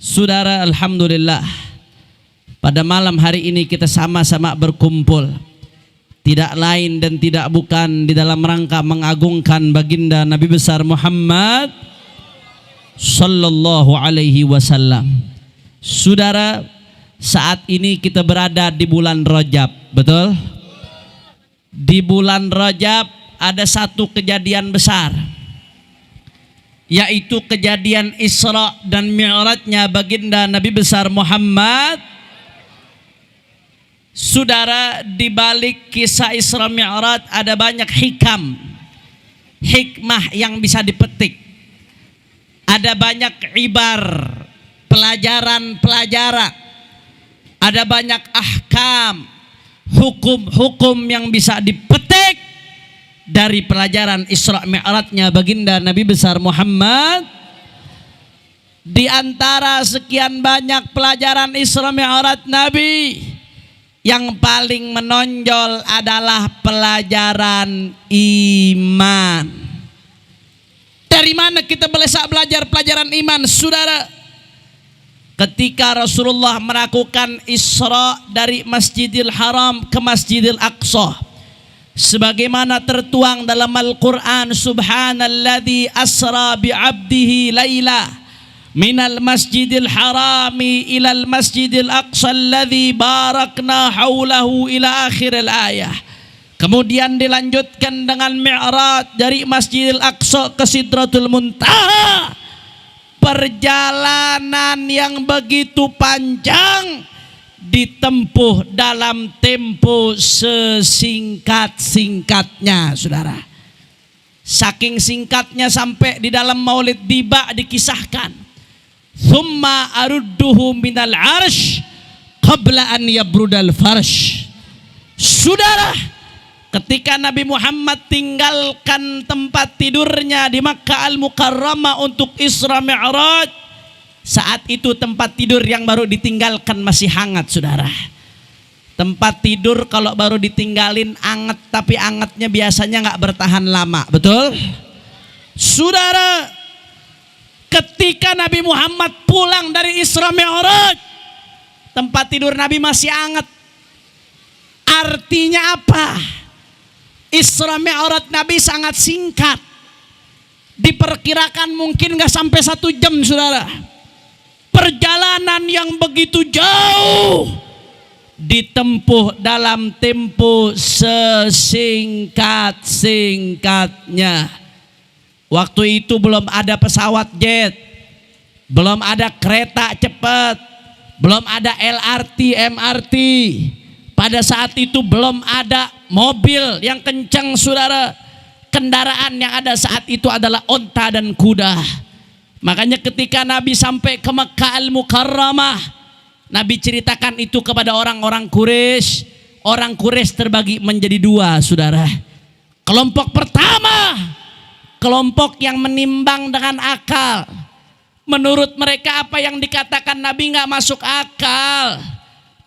Saudara, alhamdulillah pada malam hari ini kita sama-sama berkumpul, tidak lain dan tidak bukan di dalam rangka mengagungkan baginda Nabi besar Muhammad sallallahu alaihi wasallam. Saudara, saat ini kita berada di bulan Rajab, betul? Di bulan Rajab ada satu kejadian besar, yaitu kejadian Isra dan Mi'rajnya baginda Nabi besar Muhammad. Saudara, di balik kisah Isra Mi'raj ada banyak hikmah yang bisa dipetik. Ada banyak ibar, pelajaran, ada banyak ahkam, hukum-hukum yang bisa dipetik dari pelajaran Isra Mi'rajnya baginda Nabi besar Muhammad. Di antara sekian banyak pelajaran Isra Mi'raj Nabi, yang paling menonjol adalah pelajaran iman. Dari mana kita bisa belajar pelajaran iman, saudara? Ketika Rasulullah melakukan Isra dari Masjidil Haram ke Masjidil Aqsa, sebagaimana tertuang dalam Al-Quran, Subhanalladzi asra bi'abdihi layla minal masjidil harami ilal masjidil aqsa alladzi barakna haulahu ila akhiril ayah. Kemudian dilanjutkan dengan Mi'raj dari Masjidil Aqsa ke Sidratul Muntaha. Perjalanan yang begitu panjang ditempuh dalam tempo sesingkat-singkatnya, saudara. Saking singkatnya sampai di dalam Maulid Diba dikisahkan, thumma arudduhu minal arsh qabla an yabrudal farsh. Saudara, ketika Nabi Muhammad tinggalkan tempat tidurnya di Makkah Al-Mukarramah untuk Isra Mi'raj, saat itu tempat tidur yang baru ditinggalkan masih hangat, saudara. Tempat tidur kalau baru ditinggalin anget, tapi angetnya biasanya nggak bertahan lama, betul? Saudara, ketika Nabi Muhammad pulang dari Isra Mi'raj, tempat tidur Nabi masih hangat. Artinya apa? Isra Mi'raj Nabi sangat singkat, diperkirakan mungkin gak sampai 1 jam, saudara. Perjalanan yang begitu jauh ditempuh dalam tempo sesingkat-singkatnya. Waktu itu belum ada pesawat jet, belum ada kereta cepat, belum ada LRT, MRT. Pada saat itu belum ada mobil yang kencang, saudara. Kendaraan yang ada saat itu adalah onta dan kuda. Makanya ketika Nabi sampai ke Makkah Al-Mukarramah, Nabi ceritakan itu kepada orang-orang Quraisy. Orang Quraisy terbagi menjadi 2, saudara. Kelompok pertama, kelompok yang menimbang dengan akal. Menurut mereka apa yang dikatakan Nabi nggak masuk akal.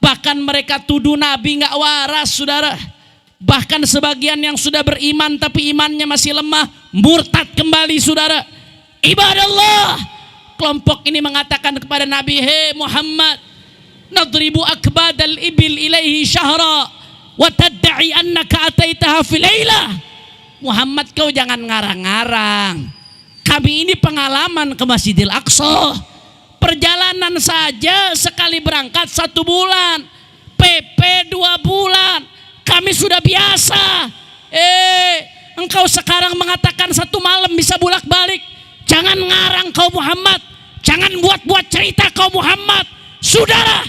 Bahkan mereka tuduh Nabi nggak waras, saudara. Bahkan sebagian yang sudah beriman tapi imannya masih lemah, murtad kembali, saudara. Ibadallah, kelompok ini mengatakan kepada Nabi, "Hei Muhammad, nadribu akbadal ibil ilaihi syahra wa tadda'i annaka ataitaha fil lailah." Muhammad, kau jangan ngarang-ngarang. Kami ini pengalaman ke Masjidil Aqsa. Perjalanan saja sekali berangkat 1 bulan, PP 2 bulan. Kami sudah biasa. Engkau sekarang mengatakan 1 malam bisa bolak-balik. Jangan ngarang kau Muhammad. Jangan buat-buat cerita kau Muhammad. Saudara,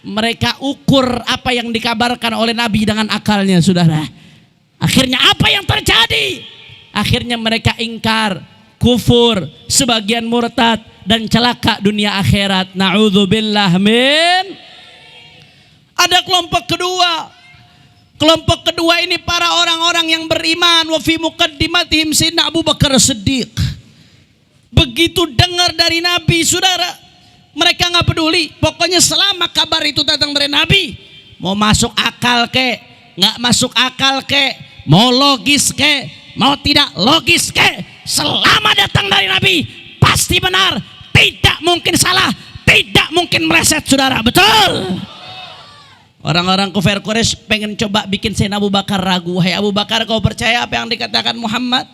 mereka ukur apa yang dikabarkan oleh Nabi dengan akalnya, saudara. Akhirnya apa yang terjadi? Akhirnya mereka ingkar, kufur, sebagian murtad, dan celaka dunia akhirat. Na'udzubillah min. Ada kelompok kedua. Kelompok kedua ini para orang-orang yang beriman. Wa fi muqaddimatihim sayyidina Abu Bakar Siddiq. Begitu dengar dari Nabi, saudara, mereka nggak peduli. Pokoknya selama kabar itu datang dari Nabi, mau masuk akal ke, nggak masuk akal ke, mau logis ke, mau tidak logis ke, selama datang dari Nabi pasti benar, tidak mungkin salah, tidak mungkin meleset, saudara. Betul. Orang-orang kafir Quraisy pengen coba bikin Sayyidina Abu Bakar ragu. Wahai Abu Bakar, kau percaya apa yang dikatakan Muhammad?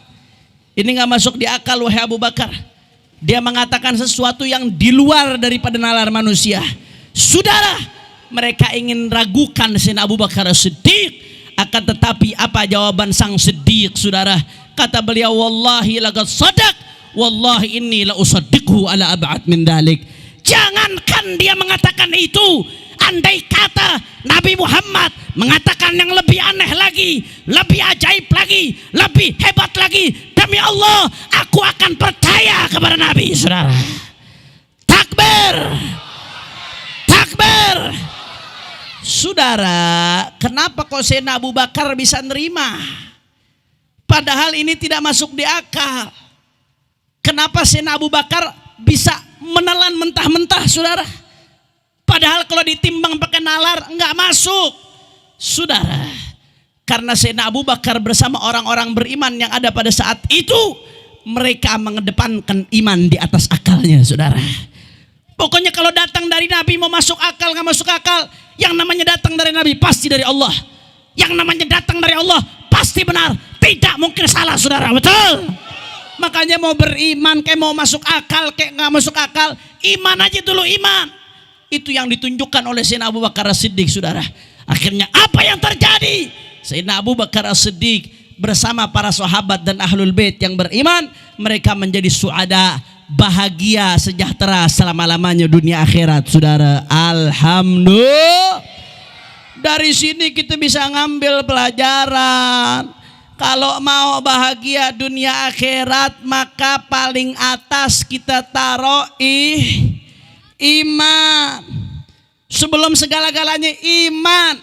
Ini gak masuk di akal, wahai Abu Bakar. Dia mengatakan sesuatu yang di luar daripada nalar manusia. Saudara, mereka ingin ragukan Sayyidina Abu Bakar Siddiq. Akan tetapi apa jawaban sang Siddiq, saudara? Kata beliau, wallahi laqad sadaq, wallahi inni la usaddiqhu ala ab'ad min dalik. Jangankan dia mengatakan itu, andai kata Nabi Muhammad mengatakan yang lebih aneh lagi, lebih ajaib lagi, lebih hebat lagi, demi Allah aku akan percaya kepada Nabi, saudara. Takbir, takbir. Saudara, kenapa kok Sayyidina Abu Bakar bisa nerima? Padahal ini tidak masuk di akal. Kenapa Sayyidina Abu Bakar bisa menelan mentah-mentah, saudara? Padahal kalau ditimbang pakai nalar enggak masuk. Saudara, karena Sayyidina Abu Bakar bersama orang-orang beriman yang ada pada saat itu, mereka mengedepankan iman di atas akalnya, saudara. Pokoknya kalau datang dari Nabi mau masuk akal nggak masuk akal, yang namanya datang dari Nabi pasti dari Allah. Yang namanya datang dari Allah pasti benar, tidak mungkin salah, saudara. Betul. Makanya mau beriman kayak mau masuk akal kayak nggak masuk akal, iman aja dulu, iman. Itu yang ditunjukkan oleh Sayyidina Abu Bakar As-Siddiq, saudara. Akhirnya apa yang terjadi? Sayyidina Abu Bakar As-Siddiq bersama para sahabat dan ahlul bait yang beriman, mereka menjadi suada, bahagia, sejahtera selama-lamanya dunia akhirat, saudara. Alhamdulillah. Dari sini kita bisa ngambil pelajaran. Kalau mau bahagia dunia akhirat, maka paling atas kita taruh iman. Sebelum segala-galanya iman.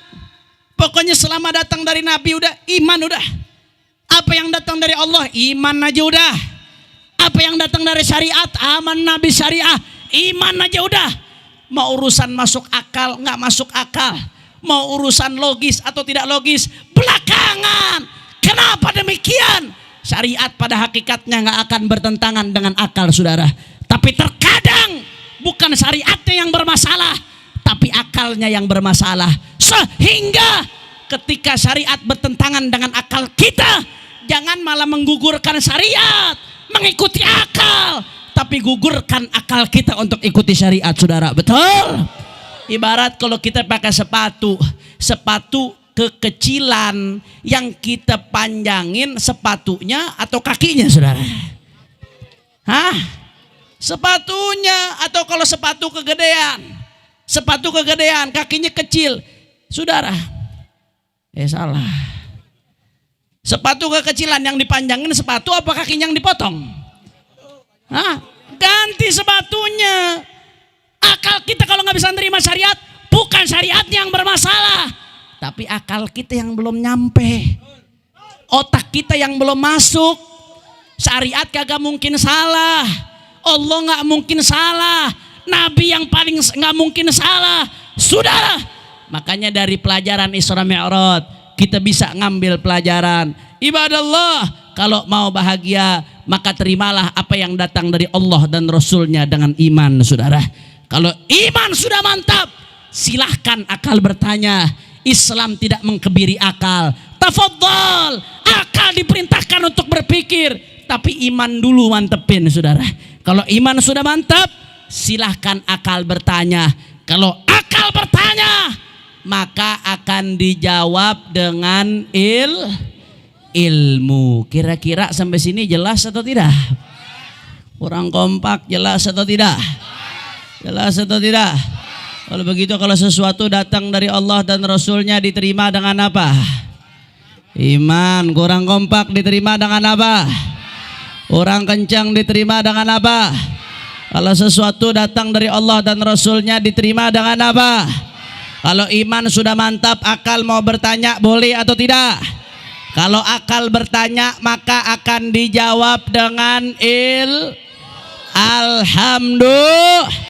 Pokoknya selama datang dari Nabi udah iman udah. Apa yang datang dari Allah iman aja udah. Apa yang datang dari syariat, aman Nabi syariah, iman aja udah. Mau urusan masuk akal nggak masuk akal, mau urusan logis atau tidak logis belakangan. Kenapa demikian? Syariat pada hakikatnya nggak akan bertentangan dengan akal, saudara. Tapi terkadang bukan syariatnya yang bermasalah, tapi akalnya yang bermasalah. Sehingga ketika syariat bertentangan dengan akal kita, jangan malah menggugurkan syariat, mengikuti akal, tapi gugurkan akal kita untuk ikuti syariat, saudara. Betul. Ibarat kalau kita pakai sepatu kekecilan yang kita panjangin sepatunya atau kakinya, saudara? Hah? Sepatunya. Atau kalau sepatu kegedean, kakinya kecil, saudara. Salah. Sepatu kekecilan yang dipanjangin sepatu apa kakinya yang dipotong? Hah? Ganti sepatunya. Akal kita kalau nggak bisa nerima syariat, bukan syariatnya yang bermasalah, tapi akal kita yang belum nyampe, otak kita yang belum masuk. Syariat kagak mungkin salah, Allah nggak mungkin salah, Nabi yang paling nggak mungkin salah, saudara. Makanya dari pelajaran Isra Mi'raj kita bisa ngambil pelajaran. Ibadallah, kalau mau bahagia maka terimalah apa yang datang dari Allah dan Rasulnya dengan iman, saudara. Kalau iman sudah mantap, silahkan akal bertanya. Islam tidak mengkebiri akal. Tafadhal, akal diperintahkan untuk berpikir, tapi iman dulu mantepin, saudara. Kalau iman sudah mantap, silahkan akal bertanya. Kalau akal bertanya, maka akan dijawab dengan ilmu. Kira-kira sampai sini jelas atau tidak? Kurang kompak, jelas atau tidak? Jelas atau tidak? Kalau begitu, kalau sesuatu datang dari Allah dan Rasulnya diterima dengan apa? Iman. Kurang kompak, diterima dengan apa? Kurang kencang, diterima dengan apa? Kalau sesuatu datang dari Allah dan Rasulnya diterima dengan apa? Kalau iman sudah mantap, akal mau bertanya boleh atau tidak? Kalau akal bertanya maka akan dijawab dengan Alhamdulillah.